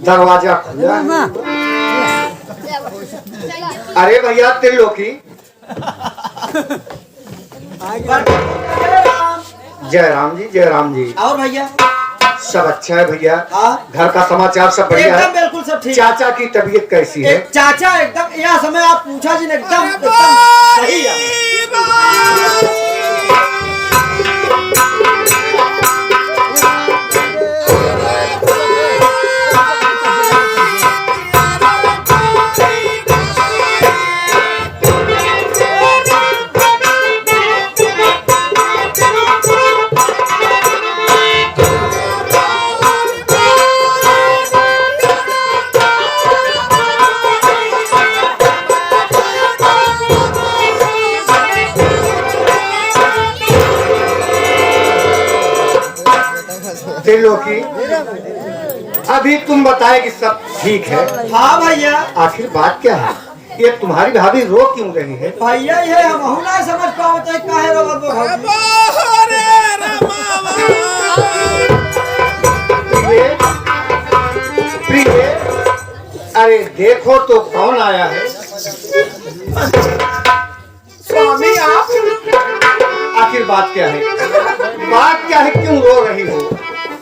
दरवाजा खुला। अरे भैया त्रिलोकी, जय राम जी, जय राम जी। और भैया सब अच्छा है भैया? हाँ। घर का समाचार सब बढ़िया है? एकदम बिल्कुल सब ठीक। चाचा की तबीयत कैसी है? चाचा एकदम यह समय आप पूछा जी एकदम सही है। त्रिलोकी, अभी तुम बताए कि सब ठीक है? हाँ भैया। आखिर बात क्या है? ये तुम्हारी भाभी रो क्यों रही है? भैया ये हम ना समझ पाते काहे रो प्रिय, अरे देखो तो कौन आया है? स्वामी आप। आखिर बात क्या है? बात क्या है, क्यों रो रही हो?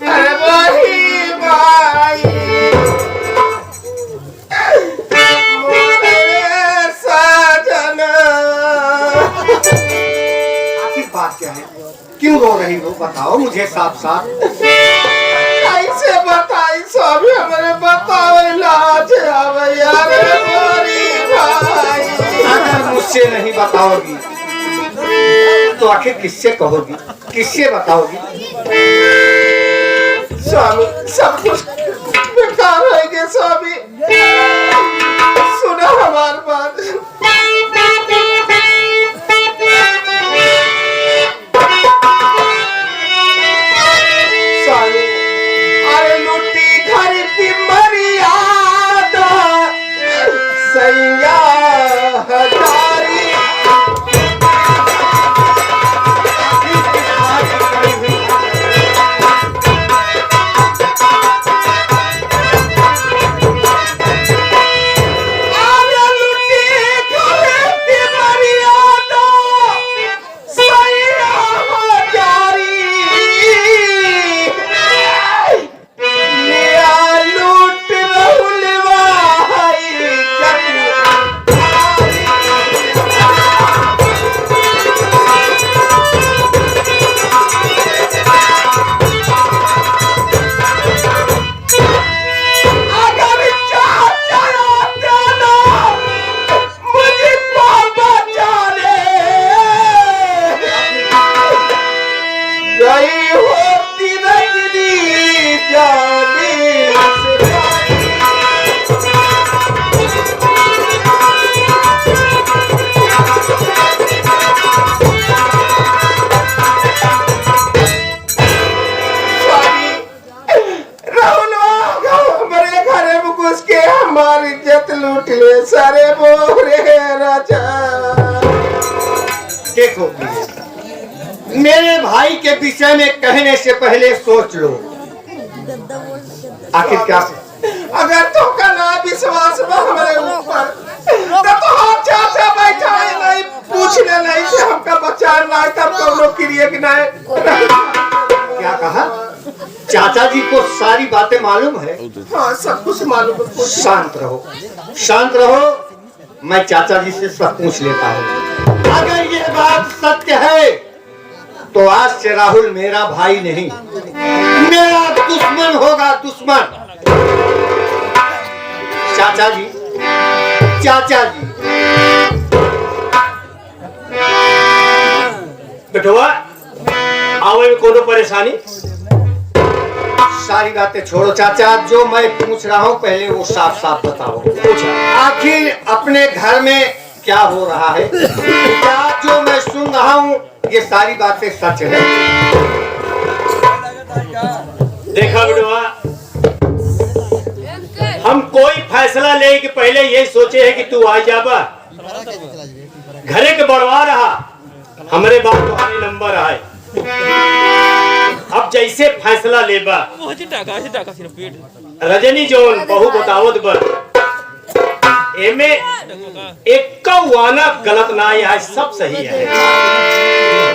अरे भाई भाई साजन। आखिर बात क्या है, क्यों रो रही हो? बताओ मुझे साफ साफ। कैसे बताई स्वामी, हमारे बताओ इलाज यार। भाई अगर मुझसे नहीं बताओगी तो आखिर किससे कहोगी, किससे बताओगी? स्वामी सब कुछ बेकार रहेंगे स्वामी, सुना हमारी बात। स्वामी अरे लुटी घर की मर्यादा सैया हजारी। सारे बोरे राजा। देखो मेरे भाई के विषय में कहने से पहले सोच लो। आखिर क्या अगर तुमका ना विश्वास बा हमारे ऊपर तो हम चाचा बैठा है नहीं पूछने नहीं से हमका बचा ना तब तो लोग क्रिया कि नहीं। क्या कहा? चाचा जी को सारी बातें मालूम है? हाँ सब कुछ मालूम है। शांत रहो, शांत रहो, मैं चाचा जी से सब पूछ लेता हूँ। अगर ये बात सत्य है तो आज से राहुल मेरा भाई नहीं, मेरा दुश्मन होगा, दुश्मन। चाचा जी, चाचा जी। बेटवा आवे में कोनो परेशानी? सारी बातें छोड़ो चाचा, जो मैं पूछ रहा हूँ पहले वो साफ साफ बताओ। पूछा आखिर अपने घर में क्या हो रहा है? क्या जो मैं सुन रहा हूँ ये सारी बातें सच है? देखा बेटवा, हम कोई फैसला ले के पहले यही सोचे है कि तू आ जाबा, घरे के बढ़वा रहा, हमरे बात तुम्हारे नंबर आए। अब जैसे फैसला लेबा रजनी जोन बहु बतावत बर एमे एक वाना गलत ना है, सब सही है।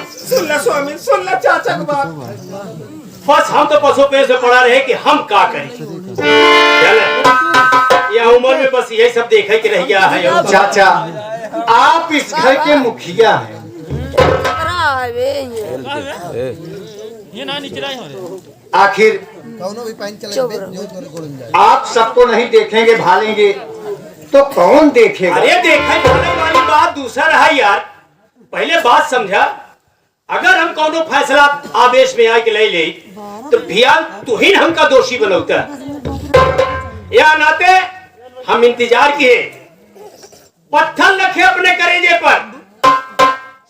सुन ला स्वामी, सुन ला चाचा की बात। बस हम तो पशु पे से पड़ा रहे कि हम का करें। यह उम्र में बस यही सब देखे के रह गया है। चाचा आप इस घर के मुखिया हैं, आखिर आप सबको नहीं देखेंगे भालेंगे तो कौन देखेगा? अरे देखे भाले वाली बात दूसरा रहा यार, पहले बात समझा। अगर हम कोनो फैसला आवेश में आके ले ले तो भैया तू ही हमका दोषी बनौता। या नाते हम इंतजार किए, पत्थर रखे अपने करेजे पर,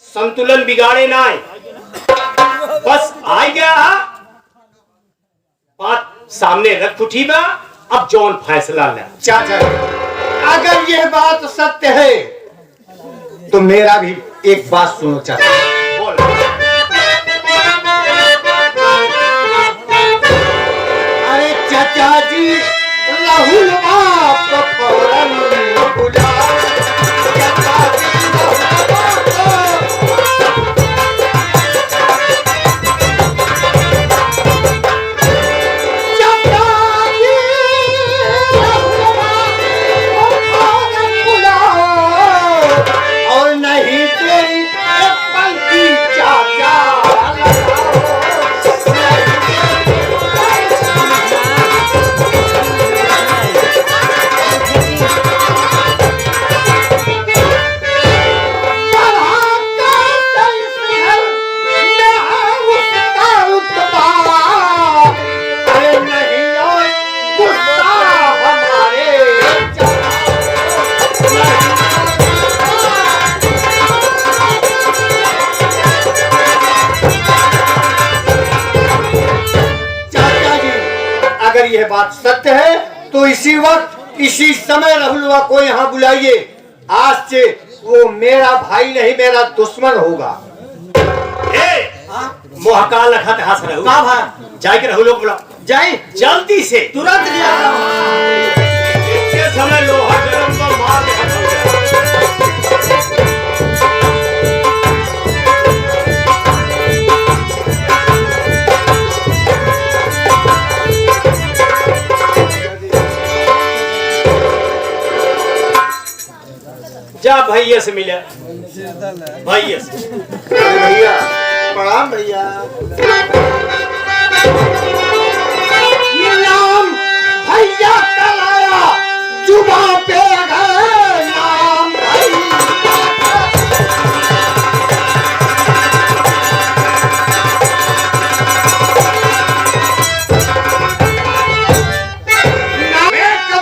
संतुलन बिगाड़े ना, बस आ गया बात सामने रख उठी बा, अब जौन फैसला ले। चाचा अगर यह बात सत्य है तो मेरा भी एक बात सुनो चाचा। बोल। अरे चाचा जी राहुल आप फौरन बुलाओ, चाचा जी अगर यह बात सत्य है तो इसी वक्त इसी समय राहुलवा को यहाँ बुलाइए। आज से वो मेरा भाई नहीं मेरा दुश्मन होगा। मोहकाल लखत हंस रहो जाए के राहुल बुला जाए जल्दी से तुरंत इतने समय लोहा गरम को मार के जा भैया से मिले, भैया से। भैया प्रणाम भैया। नाम भैया कराया जुबान पे अगर नाम मैं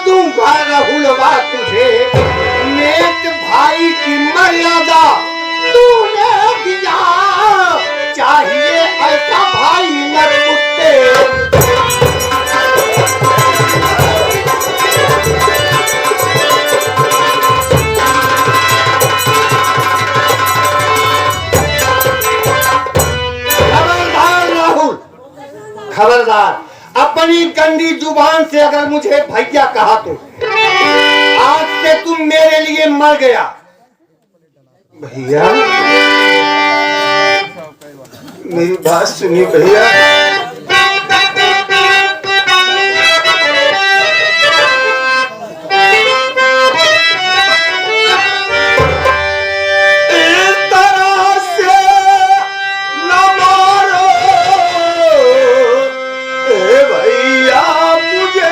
दूंगा राहुलवा तुझे, नेक भाई की मर्यादा तूने दिया, चाहिए ऐसा भाई न कुत्ते। खबरदार राहुल, खबरदार अपनी गंदी जुबान से अगर मुझे भैया कहा तो आज से तुम मेरे लिए मर गया। भैया मेरी बात सुनिए भैया। इस तरह से न मारो भैया मुझे,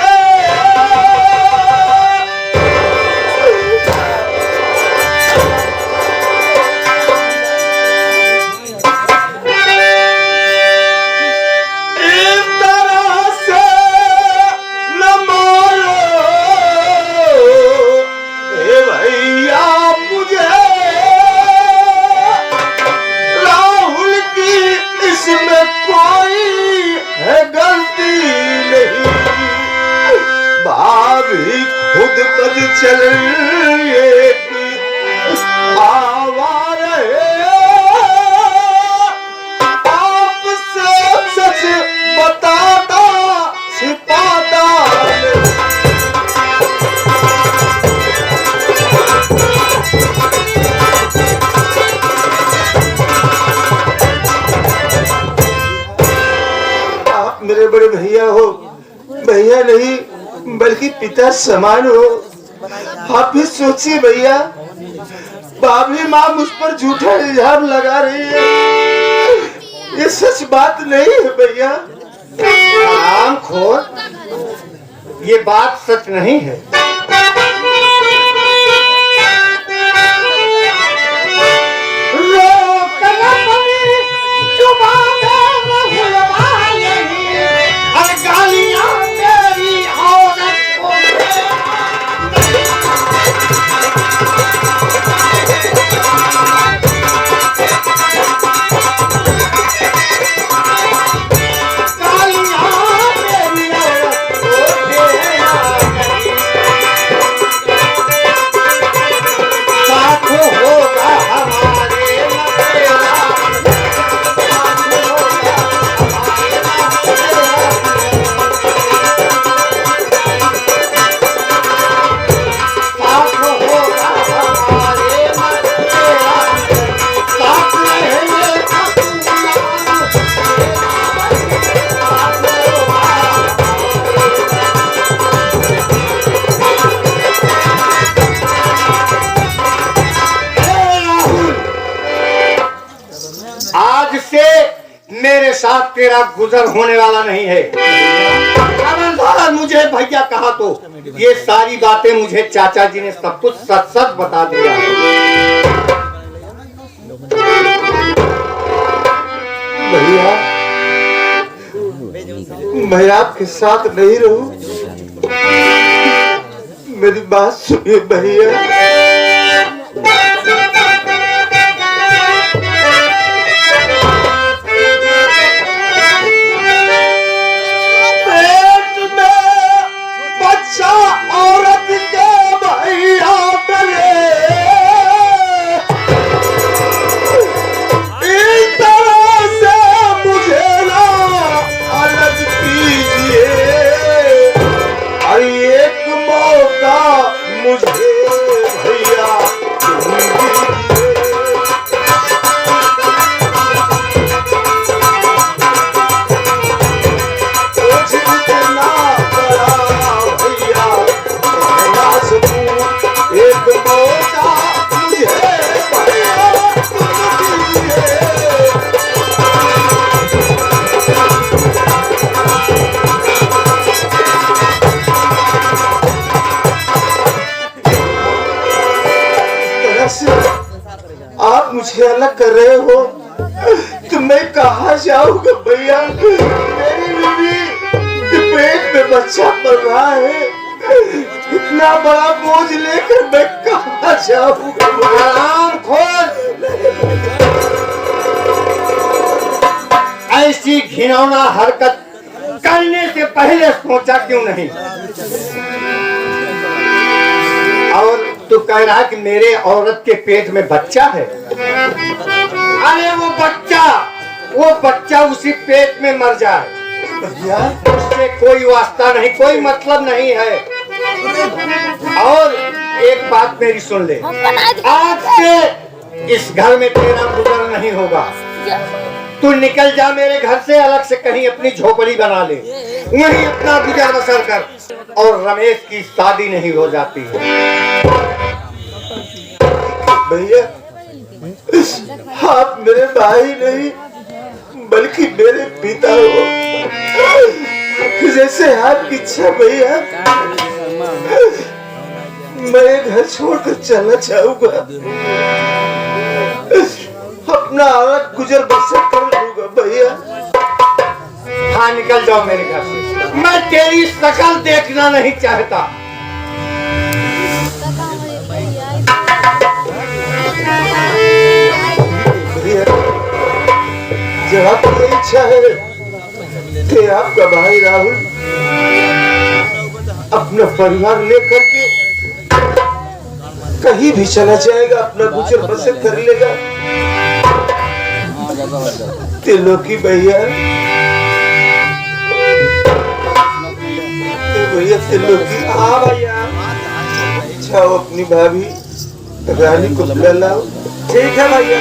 खुद कद चलिए आवारा आपसे सच बताता छिपाता बल्कि पिता समान हो। आप भी सोचिए भैया, बाबरी माँ मुझ पर झूठा इल्जाम लगा रही है, ये सच बात नहीं है भैया। आम खोर, ये बात सच नहीं है। आज से मेरे साथ तेरा गुजर होने वाला नहीं है। खबरदार मुझे भैया कहा तो ये सारी बातें मुझे चाचा जी ने सब कुछ सच सच बता दिया। भैया मैं आपके साथ नहीं रहूं, मेरी बात सुनिए भैया। औरत के भैया बने इस तरह से मुझे ना अलग कीजिए, और एक मौका मुझे भैया आप मुझे अलग कर रहे हो तो मैं कहाँ जाऊंगा भैया। मेरी बीवी के पेट में बच्चा पल रहा है, इतना बड़ा बोझ लेकर मैं कहाँ जाऊंगा। आराम खोल, ऐसी घिनौना हरकत करने से पहले सोचा क्यों नहीं? और तू कह रहा कि मेरे औरत के पेट में बच्चा है। अरे वो बच्चा उसी पेट में मर जाए, उससे कोई वास्ता नहीं, कोई मतलब नहीं है। और एक बात मेरी सुन ले, आज से इस घर में तेरा गुजर नहीं होगा। तू निकल जा मेरे घर से, अलग से कहीं अपनी झोपड़ी बना ले, वहीं अपना गुजर बसर कर। और रमेश की शादी नहीं हो जाती है। भैया आप मेरे भाई नहीं बल्कि मेरे पिता हो, जैसे आपकी इच्छा भैया। मैं घर छोड़कर चला जाऊंगा, अपना अलग गुजर बसर कर लूंगा भैया। हाँ निकल जाओ मेरे घर से, मैं तेरी शक्ल देखना नहीं चाहता। जब आपकी इच्छा है कि आपका भाई राहुल अपना परिवार लेकर के कहीं भी चला जाएगा, अपना गुजर बसर कर लेगा। तिलों की भैया तिलों की भैया जाओ अपनी भाभी रानी को बुला लाओ। ठीक है भैया।